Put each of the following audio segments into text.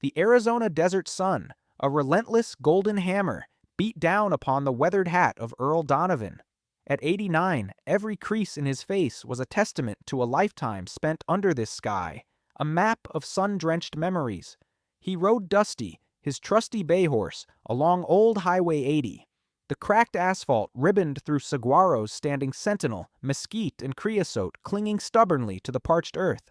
The Arizona desert sun, a relentless golden hammer, beat down upon the weathered hat of Earl Donovan. At 89, every crease in his face was a testament to a lifetime spent under this sky, a map of sun-drenched memories. He rode Dusty, his trusty bay horse, along Old Highway 80. The cracked asphalt ribboned through saguaros standing sentinel, mesquite and creosote clinging stubbornly to the parched earth.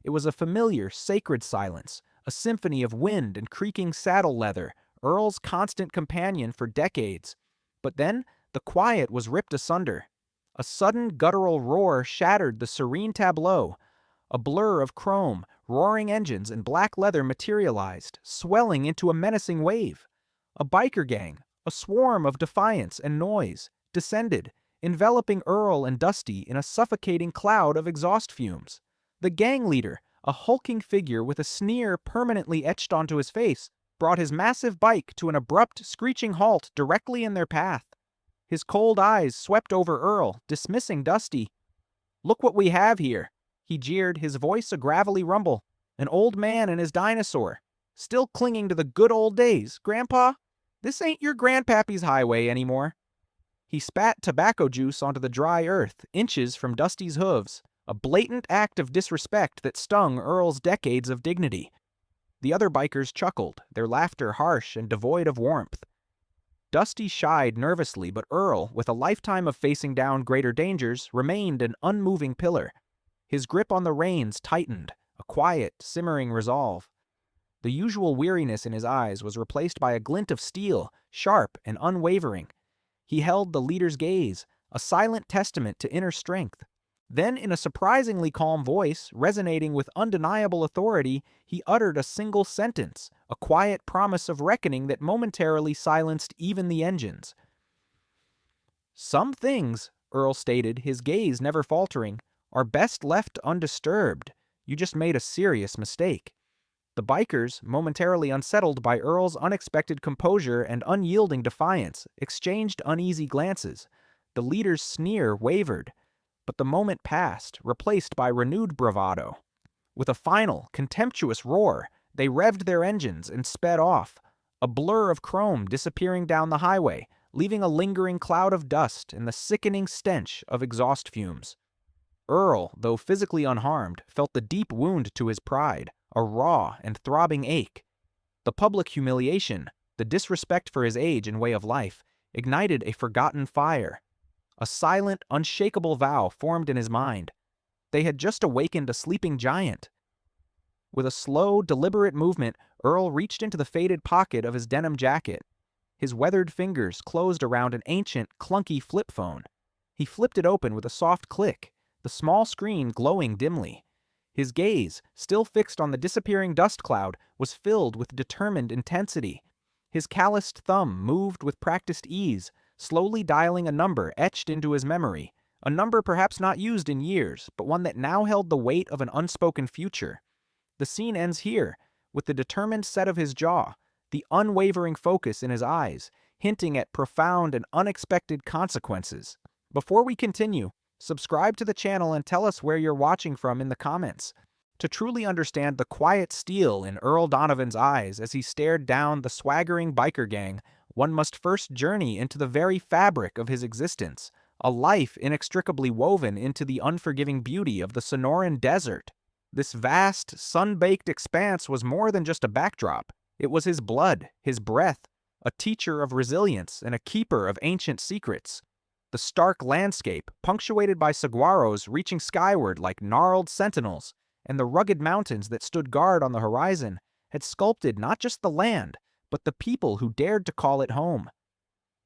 It was a familiar, sacred silence, a symphony of wind and creaking saddle leather, Earl's constant companion for decades. But then, the quiet was ripped asunder. A sudden guttural roar shattered the serene tableau. A blur of chrome, roaring engines, and black leather materialized, swelling into a menacing wave. A biker gang, a swarm of defiance and noise, descended, enveloping Earl and Dusty in a suffocating cloud of exhaust fumes. The gang leader, a hulking figure with a sneer permanently etched onto his face, brought his massive bike to an abrupt, screeching halt directly in their path. His cold eyes swept over Earl, dismissing Dusty. "Look what we have here," he jeered, his voice a gravelly rumble. "An old man and his dinosaur. Still clinging to the good old days, Grandpa? This ain't your grandpappy's highway anymore." He spat tobacco juice onto the dry earth, inches from Dusty's hooves, a blatant act of disrespect that stung Earl's decades of dignity. The other bikers chuckled, their laughter harsh and devoid of warmth. Dusty shied nervously, but Earl, with a lifetime of facing down greater dangers, remained an unmoving pillar. His grip on the reins tightened, a quiet, simmering resolve. The usual weariness in his eyes was replaced by a glint of steel, sharp and unwavering. He held the leader's gaze, a silent testament to inner strength. Then, in a surprisingly calm voice, resonating with undeniable authority, he uttered a single sentence, a quiet promise of reckoning that momentarily silenced even the engines. "Some things," Earl stated, his gaze never faltering, "are best left undisturbed. You just made a serious mistake." The bikers, momentarily unsettled by Earl's unexpected composure and unyielding defiance, exchanged uneasy glances. The leader's sneer wavered. But the moment passed, replaced by renewed bravado. With a final, contemptuous roar, they revved their engines and sped off, a blur of chrome disappearing down the highway, leaving a lingering cloud of dust and the sickening stench of exhaust fumes. Earl, though physically unharmed, felt the deep wound to his pride, a raw and throbbing ache. The public humiliation, the disrespect for his age and way of life, ignited a forgotten fire. A silent, unshakable vow formed in his mind. They had just awakened a sleeping giant. With a slow, deliberate movement, Earl reached into the faded pocket of his denim jacket. His weathered fingers closed around an ancient, clunky flip phone. He flipped it open with a soft click, the small screen glowing dimly. His gaze, still fixed on the disappearing dust cloud, was filled with determined intensity. His calloused thumb moved with practiced ease, slowly dialing a number etched into his memory, a number perhaps not used in years, but one that now held the weight of an unspoken future. The scene ends here, with the determined set of his jaw, the unwavering focus in his eyes, hinting at profound and unexpected consequences. Before we continue, subscribe to the channel and tell us where you're watching from in the comments. To truly understand the quiet steel in Earl Donovan's eyes as he stared down the swaggering biker gang, one must first journey into the very fabric of his existence, a life inextricably woven into the unforgiving beauty of the Sonoran Desert. This vast, sun-baked expanse was more than just a backdrop. It was his blood, his breath, a teacher of resilience and a keeper of ancient secrets. The stark landscape, punctuated by saguaros reaching skyward like gnarled sentinels, and the rugged mountains that stood guard on the horizon, had sculpted not just the land, but the people who dared to call it home.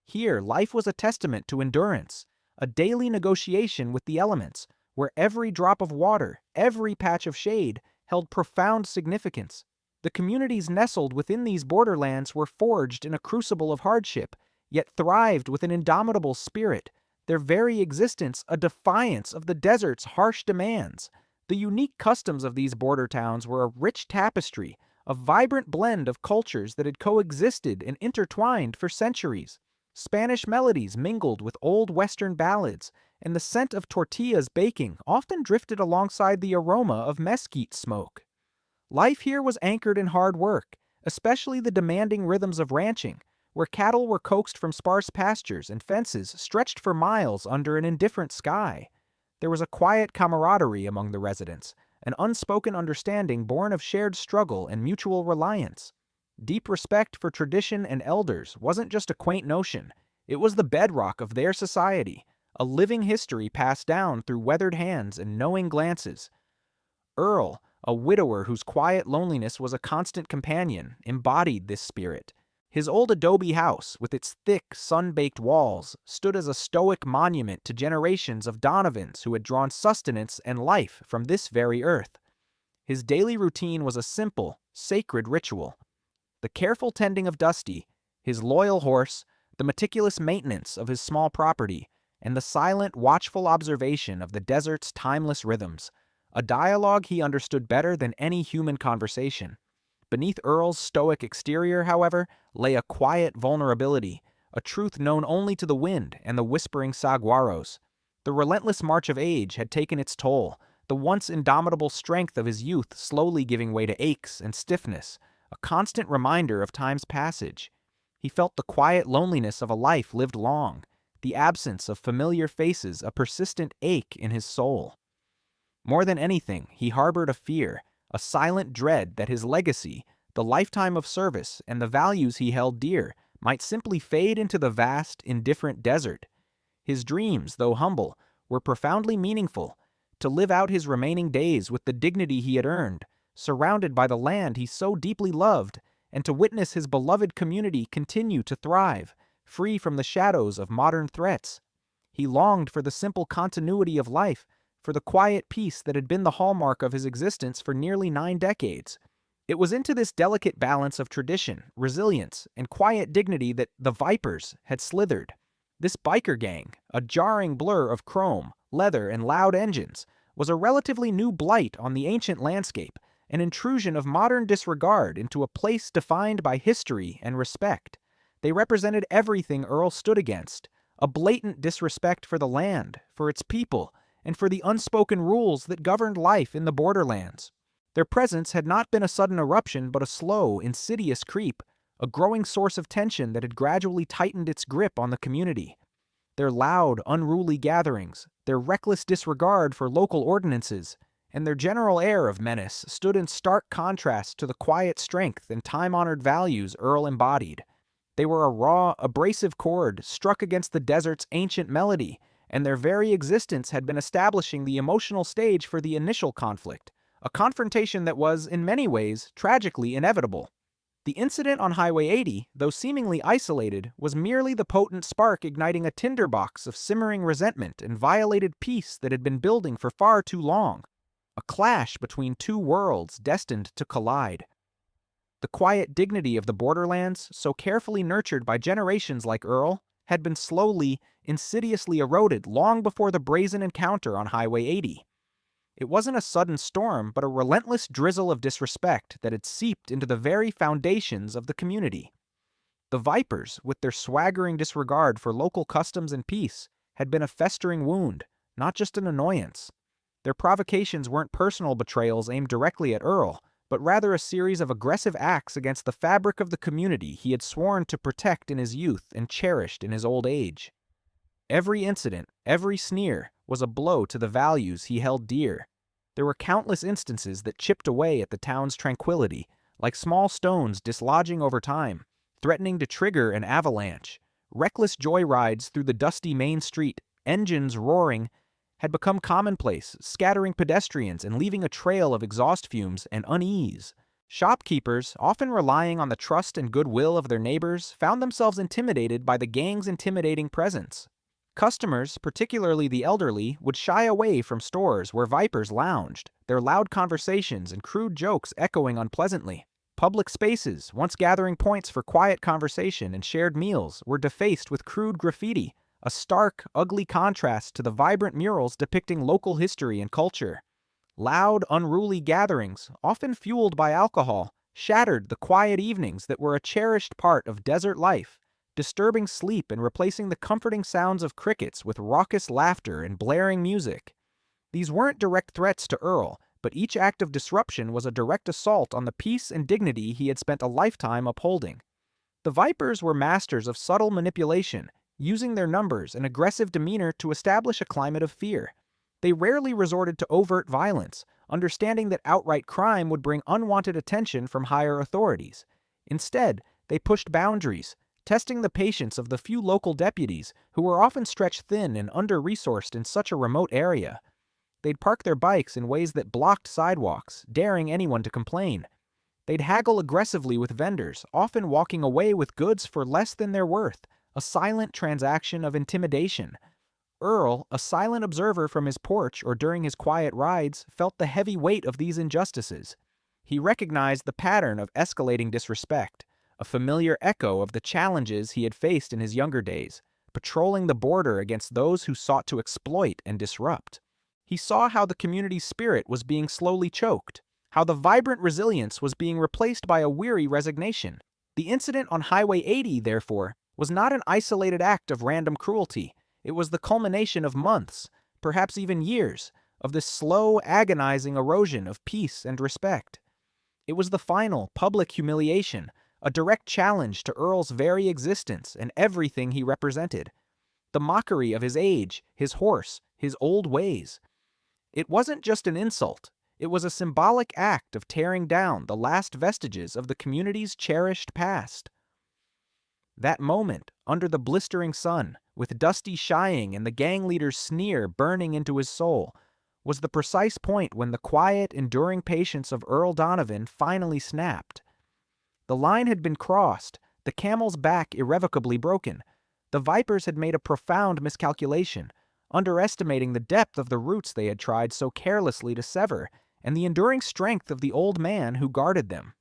Here, life was a testament to endurance, a daily negotiation with the elements, where every drop of water, every patch of shade, held profound significance. The communities nestled within these borderlands were forged in a crucible of hardship, yet thrived with an indomitable spirit, their very existence a defiance of the desert's harsh demands. The unique customs of these border towns were a rich tapestry, a vibrant blend of cultures that had coexisted and intertwined for centuries. Spanish melodies mingled with old Western ballads, and the scent of tortillas baking often drifted alongside the aroma of mesquite smoke. Life here was anchored in hard work, especially the demanding rhythms of ranching, where cattle were coaxed from sparse pastures and fences stretched for miles under an indifferent sky. There was a quiet camaraderie among the residents, an unspoken understanding born of shared struggle and mutual reliance. Deep respect for tradition and elders wasn't just a quaint notion, it was the bedrock of their society, a living history passed down through weathered hands and knowing glances. Earl, a widower whose quiet loneliness was a constant companion, embodied this spirit. His old adobe house, with its thick, sun-baked walls, stood as a stoic monument to generations of Donovans who had drawn sustenance and life from this very earth. His daily routine was a simple, sacred ritual. The careful tending of Dusty, his loyal horse, the meticulous maintenance of his small property, and the silent, watchful observation of the desert's timeless rhythms, a dialogue he understood better than any human conversation. Beneath Earl's stoic exterior, however, lay a quiet vulnerability, a truth known only to the wind and the whispering saguaros. The relentless march of age had taken its toll, the once indomitable strength of his youth slowly giving way to aches and stiffness, a constant reminder of time's passage. He felt the quiet loneliness of a life lived long, the absence of familiar faces a persistent ache in his soul. More than anything, he harbored a fear, a silent dread that his legacy, the lifetime of service, and the values he held dear might simply fade into the vast, indifferent desert. His dreams, though humble, were profoundly meaningful, to live out his remaining days with the dignity he had earned, surrounded by the land he so deeply loved, and to witness his beloved community continue to thrive, free from the shadows of modern threats. He longed for the simple continuity of life, for the quiet peace that had been the hallmark of his existence for nearly 9 decades. It was into this delicate balance of tradition, resilience, and quiet dignity that the Vipers had slithered. This biker gang, a jarring blur of chrome, leather, and loud engines, was a relatively new blight on the ancient landscape, an intrusion of modern disregard into a place defined by history and respect. They represented everything Earl stood against, a blatant disrespect for the land, for its people, and for the unspoken rules that governed life in the borderlands. Their presence had not been a sudden eruption but a slow, insidious creep, a growing source of tension that had gradually tightened its grip on the community. Their loud, unruly gatherings, their reckless disregard for local ordinances, and their general air of menace stood in stark contrast to the quiet strength and time-honored values Earl embodied. They were a raw, abrasive chord struck against the desert's ancient melody, and their very existence had been establishing the emotional stage for the initial conflict, a confrontation that was, in many ways, tragically inevitable. The incident on Highway 80, though seemingly isolated, was merely the potent spark igniting a tinderbox of simmering resentment and violated peace that had been building for far too long. A clash between two worlds destined to collide. The quiet dignity of the borderlands, so carefully nurtured by generations like Earl, had been slowly, insidiously eroded long before the brazen encounter on Highway 80. It wasn't a sudden storm, but a relentless drizzle of disrespect that had seeped into the very foundations of the community. The Vipers, with their swaggering disregard for local customs and peace, had been a festering wound, not just an annoyance. Their provocations weren't personal betrayals aimed directly at Earl, but rather a series of aggressive acts against the fabric of the community he had sworn to protect in his youth and cherished in his old age. Every incident, every sneer, was a blow to the values he held dear. There were countless instances that chipped away at the town's tranquility, like small stones dislodging over time, threatening to trigger an avalanche. Reckless joyrides through the dusty main street, engines roaring, had become commonplace, scattering pedestrians and leaving a trail of exhaust fumes and unease. Shopkeepers, often relying on the trust and goodwill of their neighbors, found themselves intimidated by the gang's intimidating presence. Customers, particularly the elderly, would shy away from stores where Vipers lounged, their loud conversations and crude jokes echoing unpleasantly. Public spaces, once gathering points for quiet conversation and shared meals, were defaced with crude graffiti, a stark, ugly contrast to the vibrant murals depicting local history and culture. Loud, unruly gatherings, often fueled by alcohol, shattered the quiet evenings that were a cherished part of desert life, disturbing sleep and replacing the comforting sounds of crickets with raucous laughter and blaring music. These weren't direct threats to Earl, but each act of disruption was a direct assault on the peace and dignity he had spent a lifetime upholding. The Vipers were masters of subtle manipulation, using their numbers and aggressive demeanor to establish a climate of fear. They rarely resorted to overt violence, understanding that outright crime would bring unwanted attention from higher authorities. Instead, they pushed boundaries, testing the patience of the few local deputies who were often stretched thin and under-resourced in such a remote area. They'd park their bikes in ways that blocked sidewalks, daring anyone to complain. They'd haggle aggressively with vendors, often walking away with goods for less than their worth, a silent transaction of intimidation. Earl, a silent observer from his porch or during his quiet rides, felt the heavy weight of these injustices. He recognized the pattern of escalating disrespect, a familiar echo of the challenges he had faced in his younger days, patrolling the border against those who sought to exploit and disrupt. He saw how the community's spirit was being slowly choked, how the vibrant resilience was being replaced by a weary resignation. The incident on Highway 80, therefore, was not an isolated act of random cruelty. It was the culmination of months, perhaps even years, of this slow, agonizing erosion of peace and respect. It was the final, public humiliation, a direct challenge to Earl's very existence and everything he represented. The mockery of his age, his horse, his old ways. It wasn't just an insult. It was a symbolic act of tearing down the last vestiges of the community's cherished past. That moment, under the blistering sun, with Dusty shying and the gang leader's sneer burning into his soul, was the precise point when the quiet, enduring patience of Earl Donovan finally snapped. The line had been crossed, the camel's back irrevocably broken. The Vipers had made a profound miscalculation, underestimating the depth of the roots they had tried so carelessly to sever, and the enduring strength of the old man who guarded them.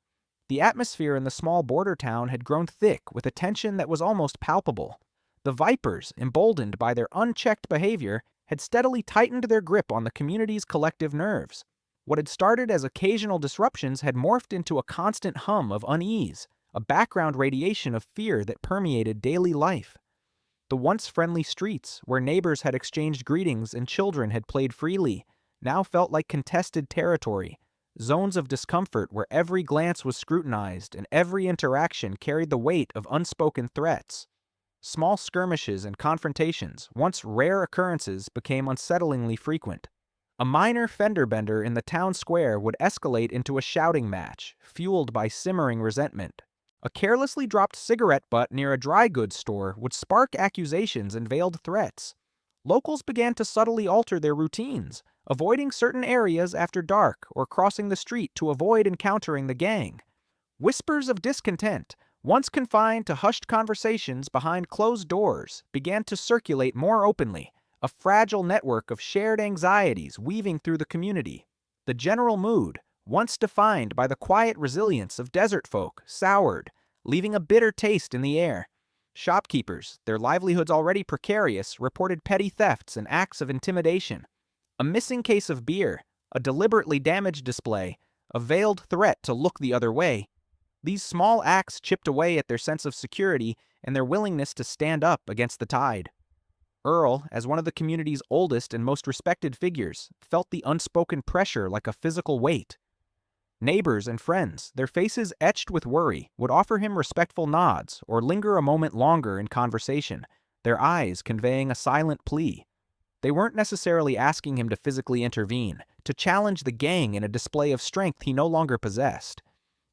The atmosphere in the small border town had grown thick with a tension that was almost palpable. The Vipers, emboldened by their unchecked behavior, had steadily tightened their grip on the community's collective nerves. What had started as occasional disruptions had morphed into a constant hum of unease, a background radiation of fear that permeated daily life. The once friendly streets, where neighbors had exchanged greetings and children had played freely, now felt like contested territory, zones of discomfort where every glance was scrutinized and every interaction carried the weight of unspoken threats. Small skirmishes and confrontations, once rare occurrences, became unsettlingly frequent. A minor fender bender in the town square would escalate into a shouting match, fueled by simmering resentment. A carelessly dropped cigarette butt near a dry goods store would spark accusations and veiled threats. Locals began to subtly alter their routines, avoiding certain areas after dark or crossing the street to avoid encountering the gang. Whispers of discontent, once confined to hushed conversations behind closed doors, began to circulate more openly, a fragile network of shared anxieties weaving through the community. The general mood, once defined by the quiet resilience of desert folk, soured, leaving a bitter taste in the air. Shopkeepers, their livelihoods already precarious, reported petty thefts and acts of intimidation. A missing case of beer, a deliberately damaged display, a veiled threat to look the other way. These small acts chipped away at their sense of security and their willingness to stand up against the tide. Earl, as one of the community's oldest and most respected figures, felt the unspoken pressure like a physical weight. Neighbors and friends, their faces etched with worry, would offer him respectful nods or linger a moment longer in conversation, their eyes conveying a silent plea. They weren't necessarily asking him to physically intervene, to challenge the gang in a display of strength he no longer possessed.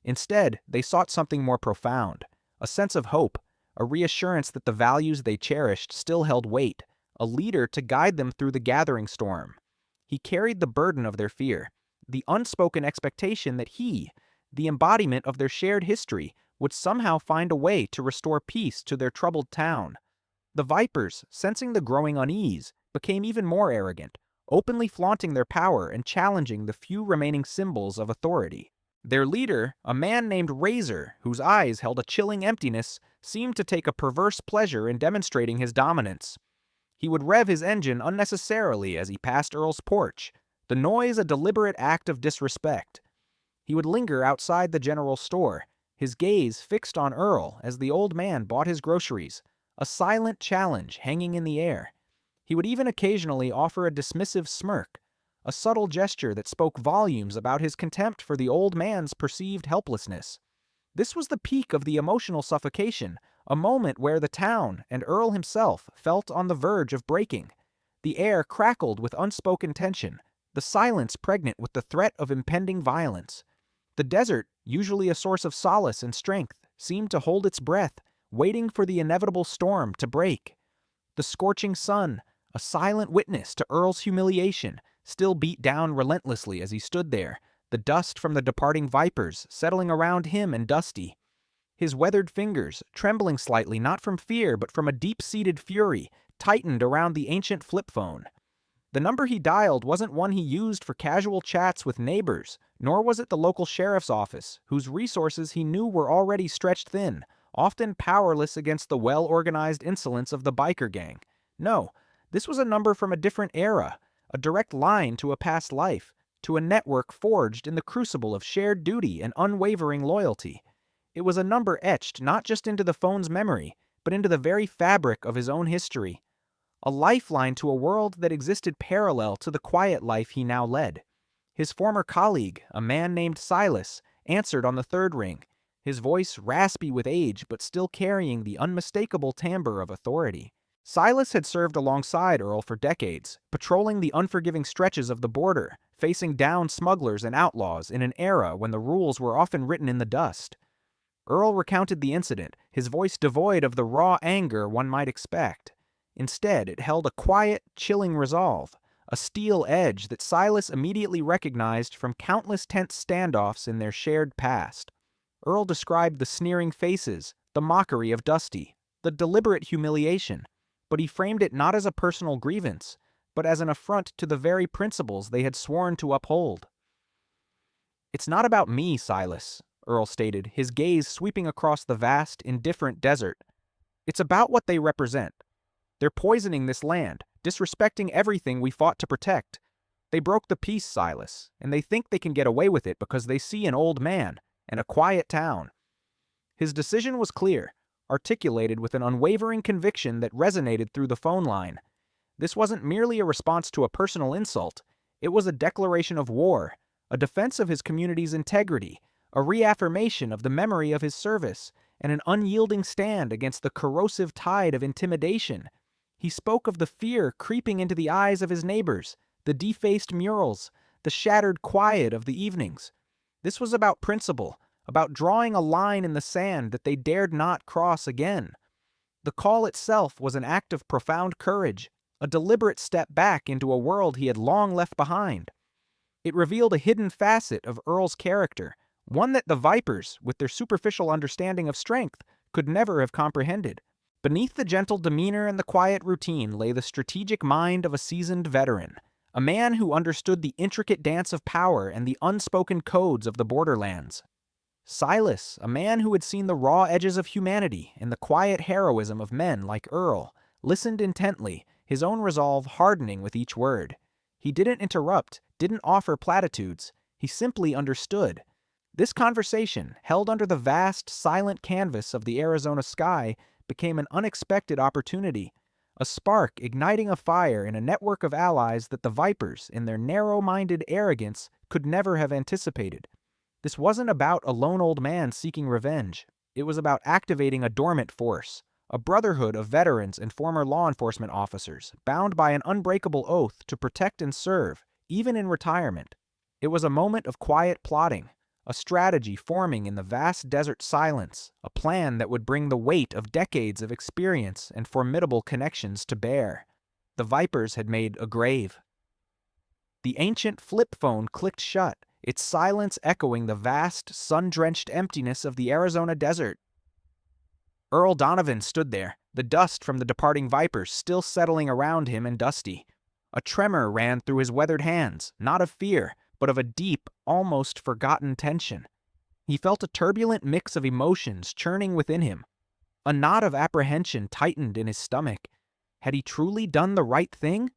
Instead, they sought something more profound, a sense of hope, a reassurance that the values they cherished still held weight, a leader to guide them through the gathering storm. He carried the burden of their fear, the unspoken expectation that he, the embodiment of their shared history, would somehow find a way to restore peace to their troubled town. The Vipers, sensing the growing unease, became even more arrogant, openly flaunting their power and challenging the few remaining symbols of authority. Their leader, a man named Razor, whose eyes held a chilling emptiness, seemed to take a perverse pleasure in demonstrating his dominance. He would rev his engine unnecessarily as he passed Earl's porch, the noise a deliberate act of disrespect. He would linger outside the general store, his gaze fixed on Earl as the old man bought his groceries, a silent challenge hanging in the air. He would even occasionally offer a dismissive smirk, a subtle gesture that spoke volumes about his contempt for the old man's perceived helplessness. This was the peak of the emotional suffocation, a moment where the town and Earl himself felt on the verge of breaking. The air crackled with unspoken tension, the silence pregnant with the threat of impending violence. The desert, usually a source of solace and strength, seemed to hold its breath, waiting for the inevitable storm to break. The scorching sun, a silent witness to Earl's humiliation, still beat down relentlessly as he stood there, the dust from the departing vipers settling around him and Dusty. His weathered fingers, trembling slightly not from fear but from a deep-seated fury, tightened around the ancient flip phone. The number he dialed wasn't one he used for casual chats with neighbors, nor was it the local sheriff's office, whose resources he knew were already stretched thin, often powerless against the well-organized insolence of the biker gang. No, this was a number from a different era, a direct line to a past life, to a network forged in the crucible of shared duty and unwavering loyalty. It was a number etched not just into the phone's memory, but into the very fabric of his own history. A lifeline to a world that existed parallel to the quiet life he now led. His former colleague, a man named Silas, answered on the third ring, his voice raspy with age but still carrying the unmistakable timbre of authority. Silas had served alongside Earl for decades, patrolling the unforgiving stretches of the border, facing down smugglers and outlaws in an era when the rules were often written in the dust. Earl recounted the incident, his voice devoid of the raw anger one might expect. Instead, it held a quiet, chilling resolve, a steel edge that Silas immediately recognized from countless tense standoffs in their shared past. Earl described the sneering faces, the mockery of Dusty, the deliberate humiliation, but he framed it not as a personal grievance, but as an affront to the very principles they had sworn to uphold. "It's not about me, Silas," Earl stated, his gaze sweeping across the vast, indifferent desert. "It's about what they represent. They're poisoning this land, disrespecting everything we fought to protect. They broke the peace, Silas, and they think they can get away with it because they see an old man and a quiet town." His decision was clear, articulated with an unwavering conviction that resonated through the phone line. This wasn't merely a response to a personal insult. It was a declaration of war, a defense of his community's integrity, a reaffirmation of the memory of his service, and an unyielding stand against the corrosive tide of intimidation. He spoke of the fear creeping into the eyes of his neighbors, the defaced murals, the shattered quiet of the evenings. This was about principle, about drawing a line in the sand that they dared not cross again. The call itself was an act of profound courage, a deliberate step back into a world he had long left behind. It revealed a hidden facet of Earl's character, one that the Vipers, with their superficial understanding of strength, could never have comprehended. Beneath the gentle demeanor and the quiet routine lay the strategic mind of a seasoned veteran, a man who understood the intricate dance of power and the unspoken codes of the borderlands. Silas, a man who had seen the raw edges of humanity and the quiet heroism of men like Earl, listened intently, his own resolve hardening with each word. He didn't interrupt, didn't offer platitudes. He simply understood. This conversation, held under the vast, silent canvas of the Arizona sky, became an unexpected opportunity, a spark igniting a fire in a network of allies that the Vipers, in their narrow-minded arrogance, could never have anticipated. This wasn't about a lone old man seeking revenge. It was about activating a dormant force, a brotherhood of veterans and former law enforcement officers, bound by an unbreakable oath to protect and serve, even in retirement. It was a moment of quiet plotting, a strategy forming in the vast desert silence, a plan that would bring the weight of decades of experience and formidable connections to bear. The Vipers had made a grave. The ancient flip phone clicked shut, its silence echoing the vast, sun-drenched emptiness of the Arizona desert. Earl Donovan stood there, the dust from the departing Vipers still settling around him and Dusty. A tremor ran through his weathered hands, not of fear, but of a deep, almost forgotten tension. He felt a turbulent mix of emotions churning within him. A knot of apprehension tightened in his stomach. Had he truly done the right thing?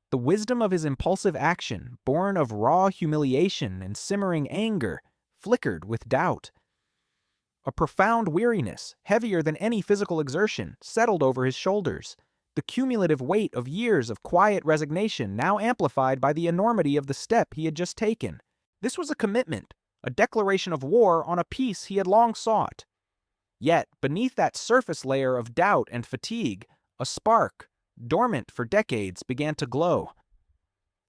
The wisdom of his impulsive action, born of raw humiliation and simmering anger, flickered with doubt. A profound weariness, heavier than any physical exertion, settled over his shoulders. the cumulative weight of years of quiet resignation now amplified by the enormity of the step he had just taken. This was a commitment, a declaration of war on a peace he had long sought. Yet, beneath that surface layer of doubt and fatigue, a spark, dormant for decades, began to glow.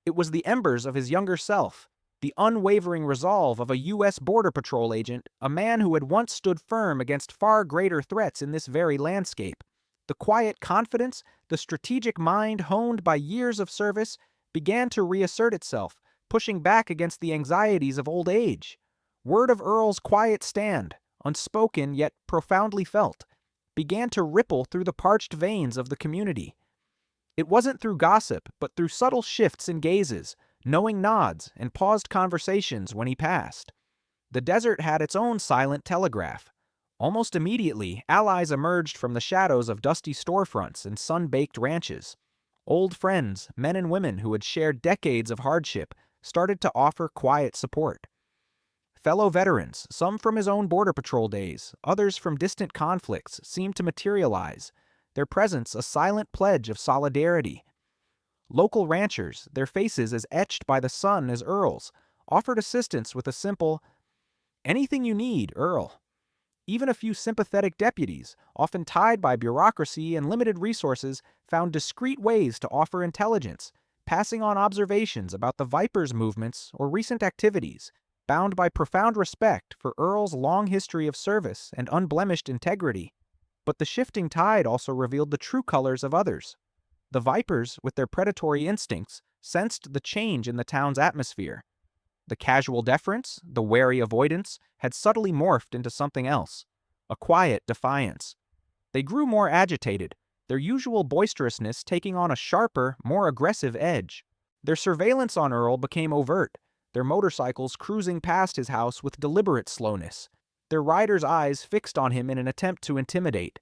It was the embers of his younger self, the unwavering resolve of a U.S. Border Patrol agent, a man who had once stood firm against far greater threats in this very landscape. The quiet confidence, the strategic mind honed by years of service, began to reassert itself, pushing back against the anxieties of old age. Word of Earl's quiet stand, unspoken yet profoundly felt, began to ripple through the parched veins of the community. It wasn't through gossip, but through subtle shifts in gazes, knowing nods, and paused conversations when he passed. The desert had its own silent telegraph. Almost immediately, allies emerged from the shadows of dusty storefronts and sun-baked ranches. Old friends, men and women who had shared decades of hardship, started to offer quiet support. Fellow veterans, some from his own Border Patrol days, others from distant conflicts, seemed to materialize, their presence a silent pledge of solidarity. Local ranchers, their faces as etched by the sun as Earl's, offered assistance with a simple, "Anything you need, Earl." Even a few sympathetic deputies, often tied by bureaucracy and limited resources, found discreet ways to offer intelligence, passing on observations about the Vipers' movements or recent activities, bound by profound respect for Earl's long history of service and unblemished integrity. But the shifting tide also revealed the true colors of others. The Vipers, with their predatory instincts, sensed the change in the town's atmosphere. The casual deference, the wary avoidance, had subtly morphed into something else, a quiet defiance. They grew more agitated, their usual boisterousness taking on a sharper, more aggressive edge. Their surveillance on Earl became overt, their motorcycles cruising past his house with deliberate slowness, their riders' eyes fixed on him in an attempt to intimidate.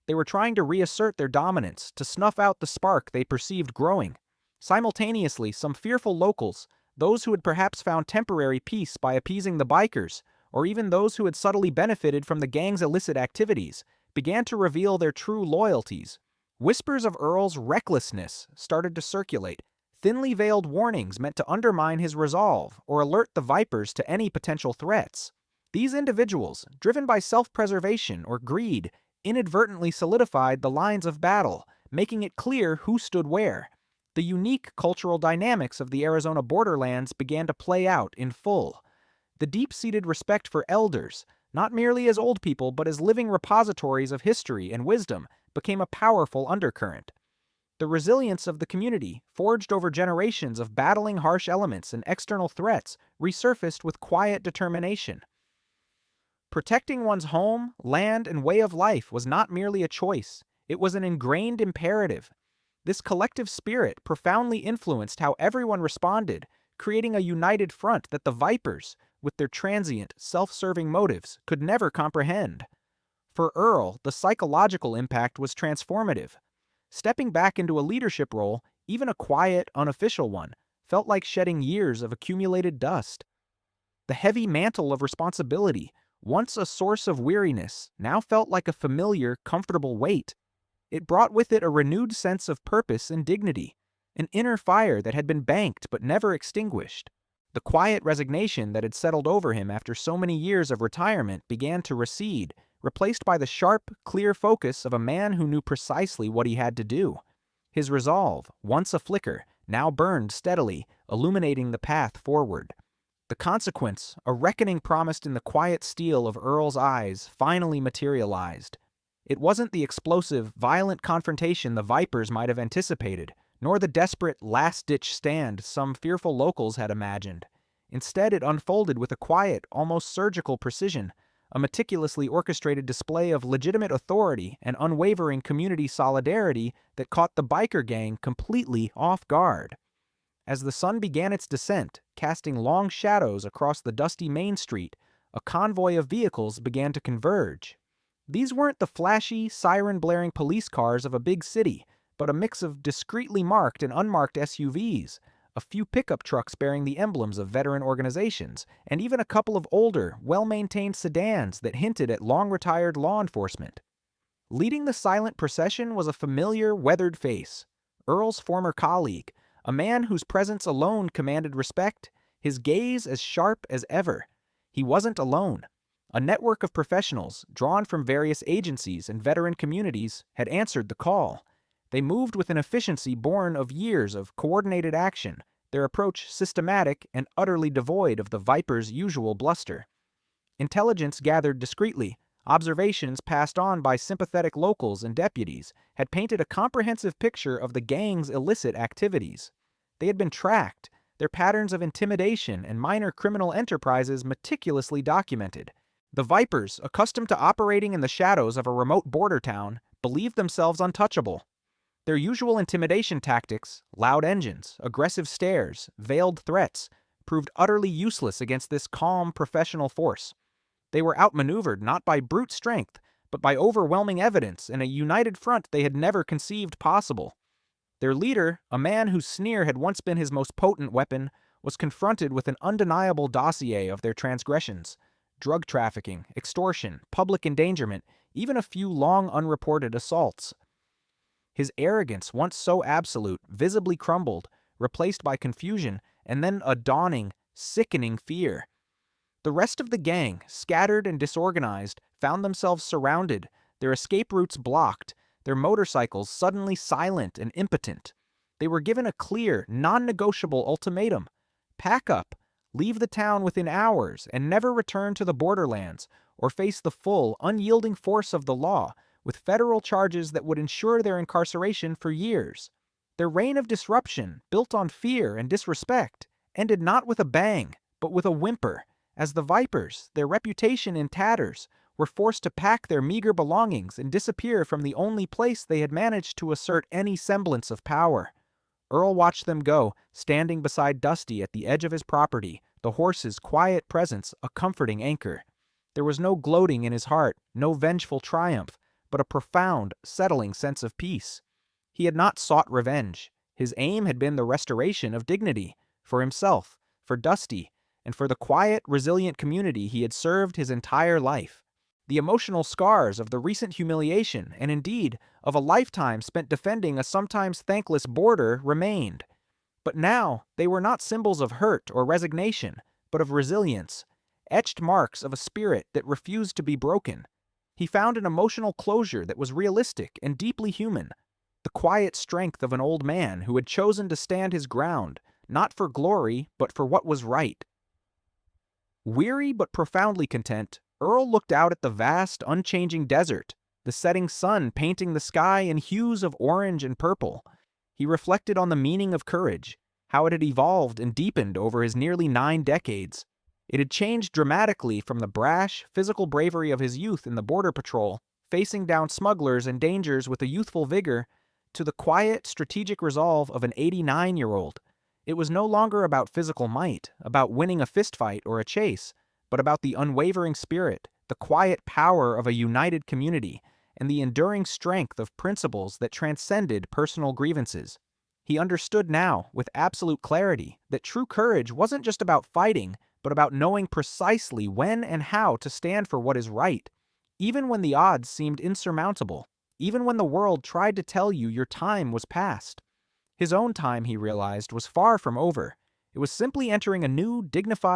They were trying to reassert their dominance, to snuff out the spark they perceived growing. Simultaneously, some fearful locals, those who had perhaps found temporary peace by appeasing the bikers, or even those who had subtly benefited from the gang's illicit activities, began to reveal their true loyalties. Whispers of Earl's recklessness started to circulate, thinly veiled warnings meant to undermine his resolve or alert the Vipers to any potential threats. These individuals, driven by self-preservation or greed, inadvertently solidified the lines of battle, making it clear who stood where. The unique cultural dynamics of the Arizona borderlands began to play out in full. The deep-seated respect for elders, not merely as old people but as living repositories of history and wisdom, became a powerful undercurrent. The resilience of the community, forged over generations of battling harsh elements and external threats, resurfaced with quiet determination. Protecting one's home, land, and way of life was not merely a choice, it was an ingrained imperative. This collective spirit profoundly influenced how everyone responded, creating a united front that the Vipers, with their transient, self-serving motives, could never comprehend. For Earl, the psychological impact was transformative. Stepping back into a leadership role, even a quiet, unofficial one, felt like shedding years of accumulated dust. The heavy mantle of responsibility, once a source of weariness, now felt like a familiar, comfortable weight. It brought with it a renewed sense of purpose and dignity, an inner fire that had been banked but never extinguished. The quiet resignation that had settled over him after so many years of retirement began to recede, replaced by the sharp, clear focus of a man who knew precisely what he had to do. His resolve, once a flicker, now burned steadily, illuminating the path forward. The consequence, a reckoning promised in the quiet steel of Earl's eyes, finally materialized. It wasn't the explosive, violent confrontation the Vipers might have anticipated, nor the desperate, last-ditch stand some fearful locals had imagined. Instead, it unfolded with a quiet, almost surgical precision, a meticulously orchestrated display of legitimate authority and unwavering community solidarity that caught the biker gang completely off guard. As the sun began its descent, casting long shadows across the dusty Main Street, a convoy of vehicles began to converge. These weren't the flashy, siren-blaring police cars of a big city, but a mix of discreetly marked and unmarked SUVs, a few pickup trucks bearing the emblems of veteran organizations, and even a couple of older, well-maintained sedans that hinted at long-retired law enforcement. Leading the silent procession was a familiar, weathered face, Earl's former colleague, a man whose presence alone commanded respect, his gaze as sharp as ever. He wasn't alone. A network of professionals, drawn from various agencies and veteran communities, had answered the call. They moved with an efficiency born of years of coordinated action, their approach systematic and utterly devoid of the Viper's usual bluster. Intelligence gathered discreetly, observations passed on by sympathetic locals and deputies, had painted a comprehensive picture of the gang's illicit activities. They had been tracked, their patterns of intimidation and minor criminal enterprises meticulously documented. The Vipers, accustomed to operating in the shadows of a remote border town, believed themselves untouchable. Their usual intimidation tactics, loud engines, aggressive stares, veiled threats, proved utterly useless against this calm, professional force. They were outmaneuvered not by brute strength, but by overwhelming evidence and a united front they had never conceived possible. Their leader, a man whose sneer had once been his most potent weapon, was confronted with an undeniable dossier of their transgressions: drug trafficking, extortion, public endangerment, even a few long unreported assaults. His arrogance, once so absolute, visibly crumbled, replaced by confusion, and then a dawning, sickening fear. The rest of the gang, scattered and disorganized, found themselves surrounded, their escape routes blocked, their motorcycles suddenly silent and impotent. They were given a clear, non-negotiable ultimatum: pack up, leave the town within hours, and never return to the borderlands, or face the full, unyielding force of the law, with federal charges that would ensure their incarceration for years. Their reign of disruption, built on fear and disrespect, ended not with a bang, but with a whimper, as the Vipers, their reputation in tatters, were forced to pack their meager belongings and disappear from the only place they had managed to assert any semblance of power. Earl watched them go, standing beside Dusty at the edge of his property, the horse's quiet presence a comforting anchor. There was no gloating in his heart, no vengeful triumph, but a profound, settling sense of peace. He had not sought revenge. His aim had been the restoration of dignity, for himself, for Dusty, and for the quiet, resilient community he had served his entire life. The emotional scars of the recent humiliation, and indeed, of a lifetime spent defending a sometimes thankless border, remained. But now, they were not symbols of hurt or resignation, but of resilience, etched marks of a spirit that refused to be broken. He found an emotional closure that was realistic and deeply human, the quiet strength of an old man who had chosen to stand his ground, not for glory, but for what was right. Weary but profoundly content, Earl looked out at the vast, unchanging desert, the setting sun painting the sky in hues of orange and purple. He reflected on the meaning of courage, how it had evolved and deepened over his nearly 9 decades. It had changed dramatically from the brash, physical bravery of his youth in the Border Patrol, facing down smugglers and dangers with a youthful vigor, to the quiet, strategic resolve of an 89-year-old. It was no longer about physical might, about winning a fistfight or a chase, but about the unwavering spirit, the quiet power of a united community, and the enduring strength of principles that transcended personal grievances. He understood now, with absolute clarity, that true courage wasn't just about fighting, but about knowing precisely when and how to stand for what is right, even when the odds seemed insurmountable, even when the world tried to tell you your time was past. His own time, he realized, was far from over. It was simply entering a new, dignified